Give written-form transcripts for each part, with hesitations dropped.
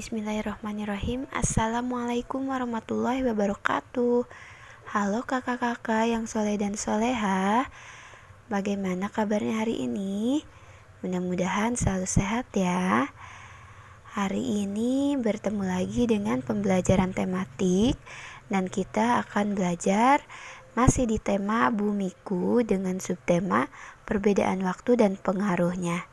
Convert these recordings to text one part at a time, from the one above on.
Bismillahirrahmanirrahim. Assalamualaikum warahmatullahi wabarakatuh. Halo kakak-kakak yang soleh dan soleha. Bagaimana kabarnya hari ini? Mudah-mudahan selalu sehat ya. Hari ini bertemu lagi dengan pembelajaran tematik, dan kita akan belajar masih di tema bumiku dengan subtema perbedaan waktu dan pengaruhnya.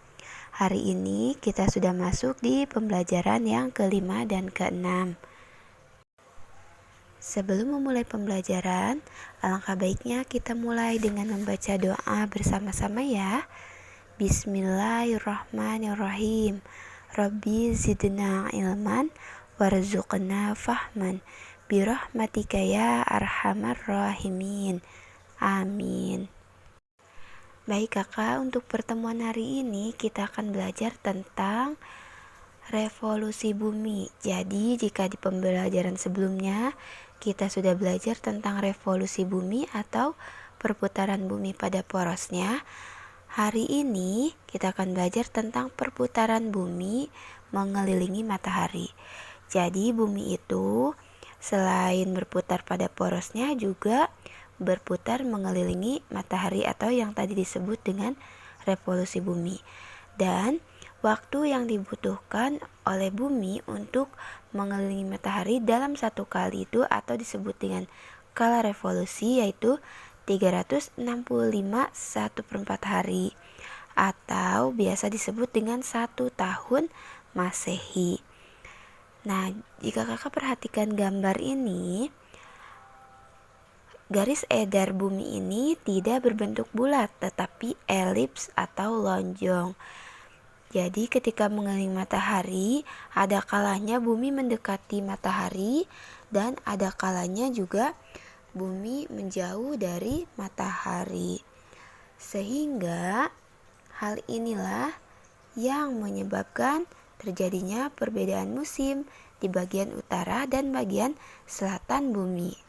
Hari ini kita sudah masuk di pembelajaran yang kelima dan keenam. Sebelum memulai pembelajaran, alangkah baiknya kita mulai dengan membaca doa bersama-sama ya. Bismillahirrahmanirrahim. Rabbi zidna ilman warzuqna fahman birahmatika ya arhamar rahimin. Amin. Baik kakak, untuk pertemuan hari ini kita akan belajar tentang revolusi bumi. Jadi jika di pembelajaran sebelumnya kita sudah belajar tentang revolusi bumi atau perputaran bumi pada porosnya, hari ini kita akan belajar tentang perputaran bumi mengelilingi matahari. Jadi bumi itu selain berputar pada porosnya juga berputar mengelilingi matahari atau yang tadi disebut dengan revolusi bumi. Dan waktu yang dibutuhkan oleh bumi untuk mengelilingi matahari dalam satu kali itu atau disebut dengan kala revolusi yaitu 365 1/4 hari atau biasa disebut dengan 1 tahun Masehi. Nah, jika kakak perhatikan gambar ini, garis edar bumi ini tidak berbentuk bulat tetapi elips atau lonjong. Jadi ketika mengelilingi matahari, ada kalanya bumi mendekati matahari dan ada kalanya juga bumi menjauh dari matahari. Sehingga hal inilah yang menyebabkan terjadinya perbedaan musim di bagian utara dan bagian selatan bumi.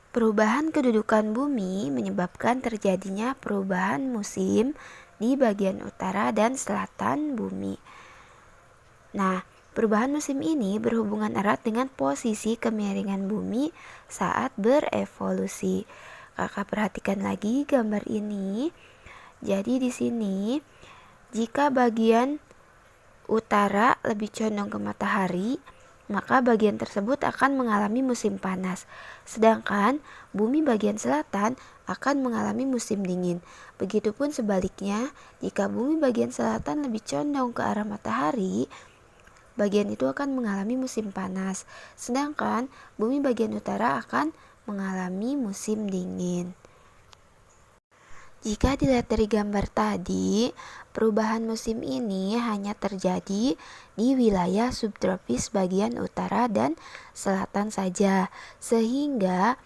Perubahan kedudukan bumi menyebabkan terjadinya perubahan musim di bagian utara dan selatan bumi. Nah, perubahan musim ini berhubungan erat dengan posisi kemiringan bumi saat berevolusi. Kakak perhatikan lagi gambar ini. Jadi di sini, jika bagian utara lebih condong ke matahari, maka bagian tersebut akan mengalami musim panas. Sedangkan bumi bagian selatan akan mengalami musim dingin. Begitupun sebaliknya, jika bumi bagian selatan lebih condong ke arah matahari, bagian itu akan mengalami musim panas. Sedangkan bumi bagian utara akan mengalami musim dingin. Jika dilihat dari gambar tadi, perubahan musim ini hanya terjadi di wilayah subtropis bagian utara dan selatan saja, sehingga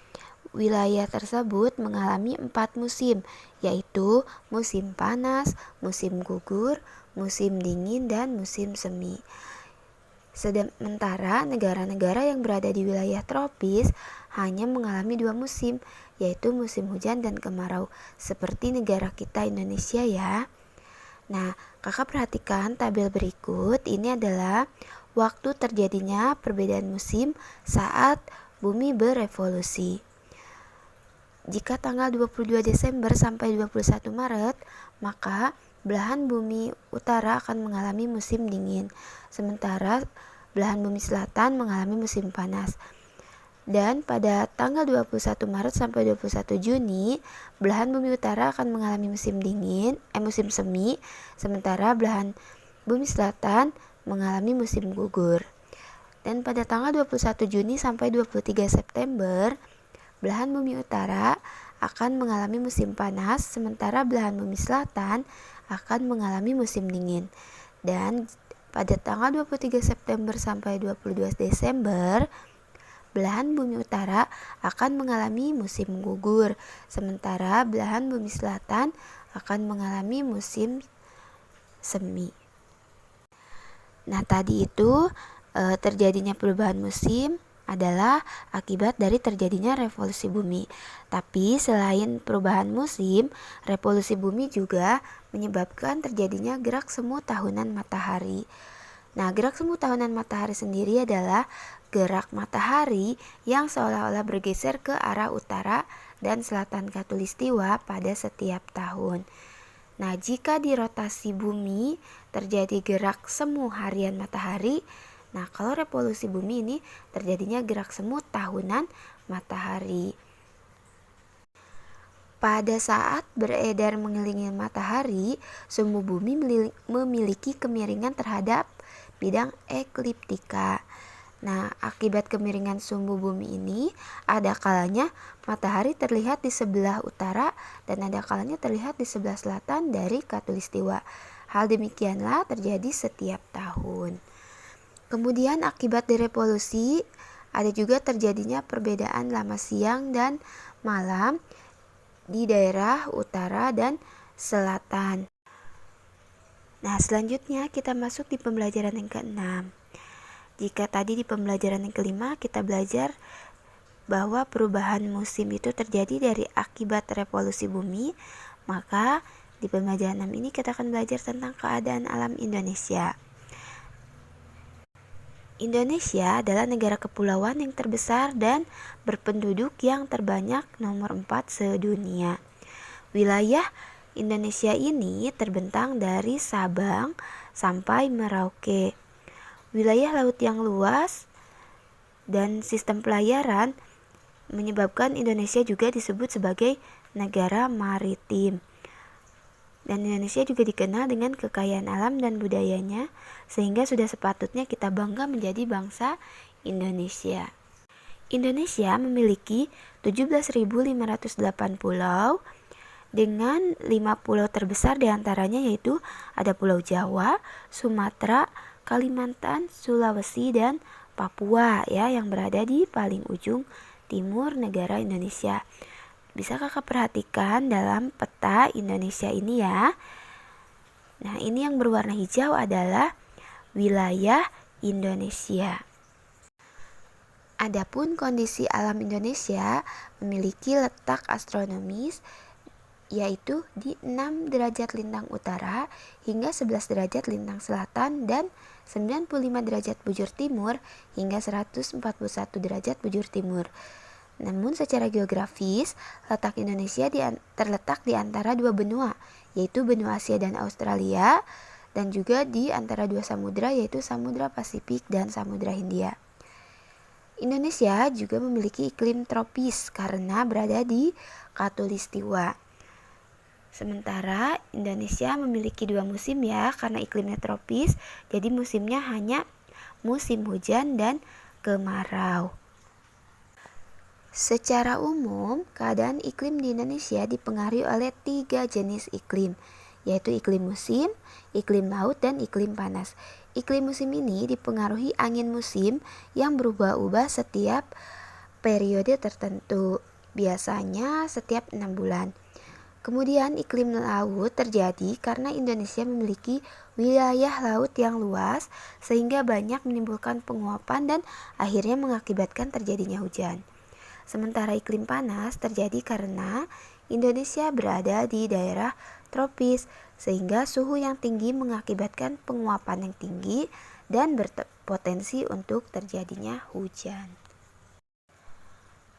wilayah tersebut mengalami 4 musim, yaitu musim panas, musim gugur, musim dingin, dan musim semi. Sementara negara-negara yang berada di wilayah tropis hanya mengalami 2 musim, yaitu musim hujan dan kemarau, seperti negara kita Indonesia ya. Nah, kakak perhatikan tabel berikut. Ini adalah waktu terjadinya perbedaan musim saat bumi berevolusi. Jika tanggal 22 Desember sampai 21 Maret, maka belahan bumi utara akan mengalami musim dingin, sementara belahan bumi selatan mengalami musim panas. Dan pada tanggal 21 Maret sampai 21 Juni, belahan bumi utara akan mengalami musim semi, sementara belahan bumi selatan mengalami musim gugur. Dan pada tanggal 21 Juni sampai 23 September, belahan bumi utara akan mengalami musim panas, sementara belahan bumi selatan akan mengalami musim dingin. Dan pada tanggal 23 September sampai 22 Desember, belahan bumi utara akan mengalami musim gugur, sementara belahan bumi selatan akan mengalami musim semi. Nah, tadi itu terjadinya perubahan musim adalah akibat dari terjadinya revolusi bumi. Tapi selain perubahan musim, revolusi bumi juga menyebabkan terjadinya gerak semu tahunan matahari. Nah, gerak semu tahunan matahari sendiri adalah gerak matahari yang seolah-olah bergeser ke arah utara dan selatan khatulistiwa pada setiap tahun. Nah, jika di rotasi bumi terjadi gerak semu harian matahari, nah kalau revolusi bumi ini terjadinya gerak semu tahunan matahari. Pada saat beredar mengelilingi matahari, semu bumi memiliki kemiringan terhadap bidang ekliptika. Nah, akibat kemiringan sumbu bumi ini, ada kalanya matahari terlihat di sebelah utara dan ada kalanya terlihat di sebelah selatan dari khatulistiwa. Hal demikianlah terjadi setiap tahun. Kemudian akibat dari revolusi, ada juga terjadinya perbedaan lama siang dan malam di daerah utara dan selatan. Nah, selanjutnya kita masuk di pembelajaran yang ke-6. Jika tadi di pembelajaran yang ke-5 kita belajar bahwa perubahan musim itu terjadi dari akibat revolusi bumi, maka di pembelajaran 6 ini kita akan belajar tentang keadaan alam Indonesia. Indonesia adalah negara kepulauan yang terbesar dan berpenduduk yang terbanyak nomor 4 sedunia. Wilayah Indonesia ini terbentang dari Sabang sampai Merauke. Wilayah laut yang luas dan sistem pelayaran menyebabkan Indonesia juga disebut sebagai negara maritim. Dan Indonesia juga dikenal dengan kekayaan alam dan budayanya, sehingga sudah sepatutnya kita bangga menjadi bangsa Indonesia. Indonesia memiliki 17.508 pulau, dengan 5 pulau terbesar diantaranya yaitu ada Pulau Jawa, Sumatera, Kalimantan, Sulawesi, dan Papua ya, yang berada di paling ujung timur negara Indonesia. Bisa kakak perhatikan dalam peta Indonesia ini ya. Nah, ini yang berwarna hijau adalah wilayah Indonesia. Adapun kondisi alam Indonesia memiliki letak astronomis yaitu di 6 derajat lintang utara hingga 11 derajat lintang selatan dan 95 derajat bujur timur hingga 141 derajat bujur timur. Namun secara geografis, letak Indonesia terletak di antara dua benua, yaitu benua Asia dan Australia, dan juga di antara dua samudra, yaitu Samudra Pasifik dan Samudra Hindia. Indonesia juga memiliki iklim tropis karena berada di khatulistiwa. Sementara Indonesia memiliki 2 musim ya, karena iklimnya tropis, jadi musimnya hanya musim hujan dan kemarau. Secara umum, keadaan iklim di Indonesia dipengaruhi oleh 3 jenis iklim, yaitu iklim musim, iklim laut, dan iklim panas. Iklim musim ini dipengaruhi angin musim yang berubah-ubah setiap periode tertentu, biasanya setiap 6 bulan. Kemudian iklim laut terjadi karena Indonesia memiliki wilayah laut yang luas sehingga banyak menimbulkan penguapan dan akhirnya mengakibatkan terjadinya hujan. Sementara iklim panas terjadi karena Indonesia berada di daerah tropis sehingga suhu yang tinggi mengakibatkan penguapan yang tinggi dan berpotensi untuk terjadinya hujan.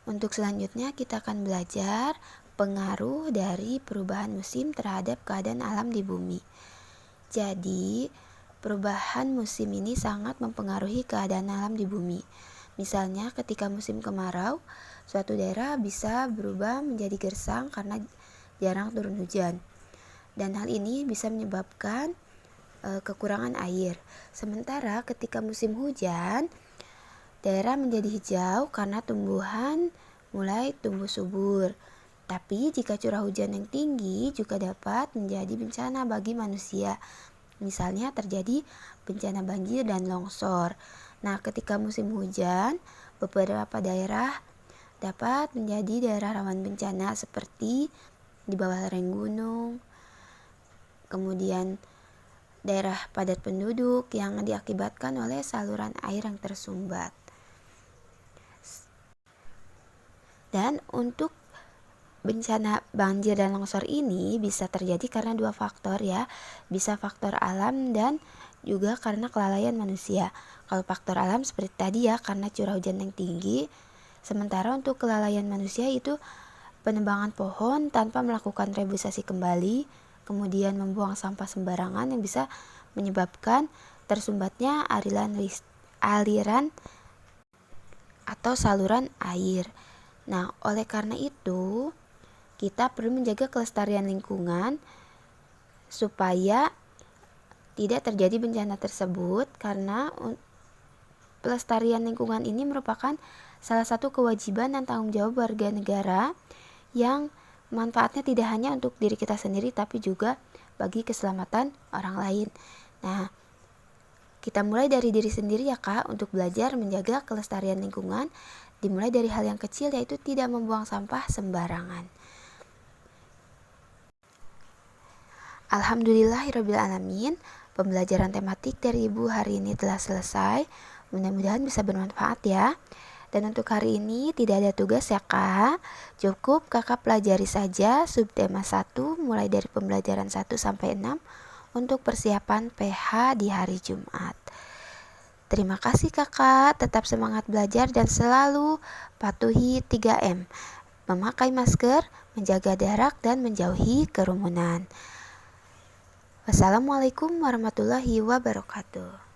Untuk selanjutnya kita akan belajar pengaruh dari perubahan musim terhadap keadaan alam di bumi. Jadi, perubahan musim ini sangat mempengaruhi keadaan alam di bumi. Misalnya ketika musim kemarau, suatu daerah bisa berubah menjadi gersang karena jarang turun hujan. Dan hal ini bisa menyebabkan kekurangan air. Sementara ketika musim hujan, daerah menjadi hijau karena tumbuhan mulai tumbuh subur. Tapi jika curah hujan yang tinggi juga dapat menjadi bencana bagi manusia. Misalnya terjadi bencana banjir dan longsor. Nah, ketika musim hujan, beberapa daerah dapat menjadi daerah rawan bencana seperti di bawah lereng gunung, kemudian daerah padat penduduk yang diakibatkan oleh saluran air yang tersumbat. Dan untuk bencana banjir dan longsor ini bisa terjadi karena 2 faktor ya, bisa faktor alam dan juga karena kelalaian manusia. Kalau faktor alam seperti tadi ya, karena curah hujan yang tinggi. Sementara untuk kelalaian manusia itu penebangan pohon tanpa melakukan rebusasi kembali, kemudian membuang sampah sembarangan yang bisa menyebabkan tersumbatnya aliran atau saluran air. Nah, oleh karena itu, kita perlu menjaga kelestarian lingkungan supaya tidak terjadi bencana tersebut, karena pelestarian lingkungan ini merupakan salah satu kewajiban dan tanggung jawab warga negara yang manfaatnya tidak hanya untuk diri kita sendiri tapi juga bagi keselamatan orang lain. Nah, kita mulai dari diri sendiri ya Kak untuk belajar menjaga kelestarian lingkungan, dimulai dari hal yang kecil yaitu tidak membuang sampah sembarangan. Alhamdulillahirrabbilalamin, pembelajaran tematik dari Ibu hari ini telah selesai. Mudah-mudahan bisa bermanfaat ya. Dan untuk hari ini tidak ada tugas ya Kak. Cukup Kakak pelajari saja subtema 1 mulai dari pembelajaran 1 sampai 6 untuk persiapan PH di hari Jumat. Terima kasih Kakak, tetap semangat belajar dan selalu patuhi 3M. Memakai masker, menjaga jarak dan menjauhi kerumunan. Wassalamualaikum warahmatullahi wabarakatuh.